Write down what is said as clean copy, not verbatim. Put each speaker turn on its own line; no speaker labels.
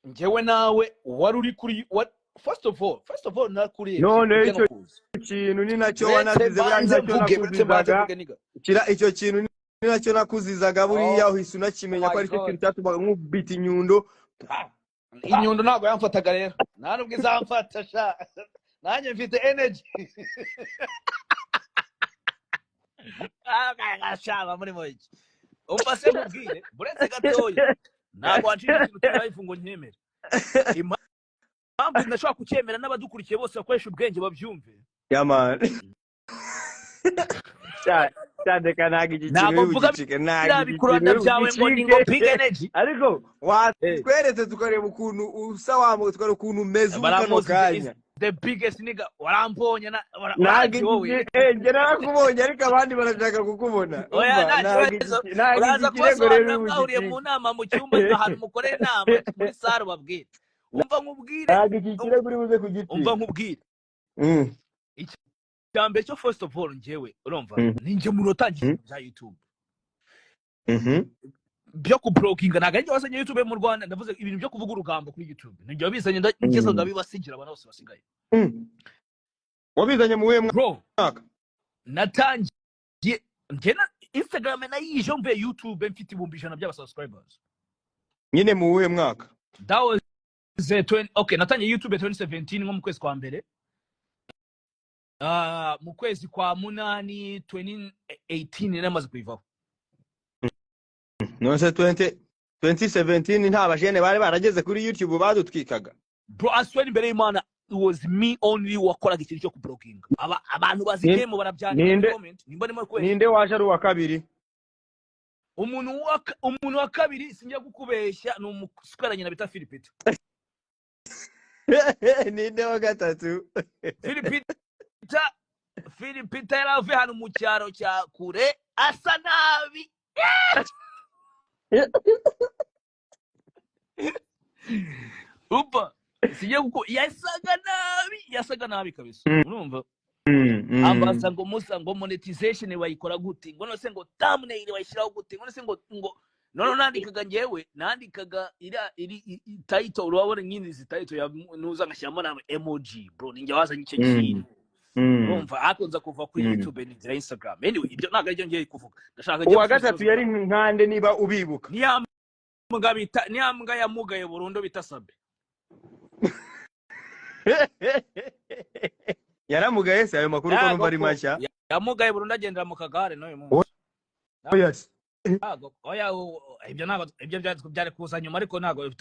njyewe nawe wari uri kuri first of all nakuriye
none icyo kintu ni nacyo wanasize nacyo nakuzizaga icyo kintu ni nacyo nakuzizaga buriya uhise unakimenya ko ari cyo kintu cyatubaga nk'ubita inyundo.
Inyundo ntabwo yamfataga rero nta nubwo izamfata sha nanjye mfite energy agashaba muri moyi umva se mubwire buretse gatoya ntabwo wancira ikintu cy'life ngo nyemere impamvu ndashobora kucyemera n'abadukurikiye bose bakoresha ubwenge babyumve
man cyandeka ntabwo ikintu bigicike
nabikurana byawe ngo ni ngo big energy
ariko watweretse tukareba ukuntu usa wamwe tukareba ukuntu umeze ukano kanya
the biggest nigga waramponye na
wowe nge narakubonye ariko abandi barashaka kukubona
uraza kwasanga mwahuriye mu nama mu cyumba ahantu mukorera inama muri saro babwire umva nkubwire
ntabwo iki kirego uri buze kugiti
umva nkubwire icyambere cyo first of all njyewe urumva ninjye mu rotangiye bya YouTube byo kubloginga ntabwo ari wasanye YouTube mu Rwanda ndavuze ibintu byo kuvuga urugambo kuri YouTube ninjye wabizanye ngeze ndabibasigira abantu bose basigaye
wabizanye mu mwaka
natangiye ngena Instagram na yije mve YouTube mfite 1,000 by'aba subscribers
nyine mu mwaka
that was okay natangiye YouTube 2017 nko mu kwezi kwa mbere mu kwezi kwa munani 2018 namaze kuivaho
no se 2017 nta bajene bari barageze kuri YouTube badutwikaga
bro aswere imbere y'Imana it was me only wakoraga ikintu cyo kublogging abantu bazigemo barabyandika comment nimba ndimo kwezi
ninde waje ari wa kabiri
umuntu wa kabiri sinjya gukubeshya no musukwaranye na bita Philipita
ninde wa gatatu
Philipita yarave hano mu cyaro cya kure asa nabi upa sije guko yasaga nabi kabisa urumva ambaza ngo musa ngo monetization wayikora gute ngo no se ngo thumbnail wayishiraho gute ngo no se ngo no nandikaga njyewe nandikaga iri title urabona nyine izi title ya nuza ngashyiramo na emoji bro ninjye wazanye icyo kintu urumva akonza kuva kuri YouTube n'inzira Instagram anyway ibyo ntabwo ari byo ngiye kuvuga ndashaka
uwa gatatu yari nkande niba ubibuka
niyambwa yamugaye Burundo bitasabe
yaramugaye se ayo makuru ko numva ari mashya
yamugaye Burundo agendera mu kagare no uyu
yes
oya ibyo ntabwo ibyo byari kuza nyuma ariko ntabwo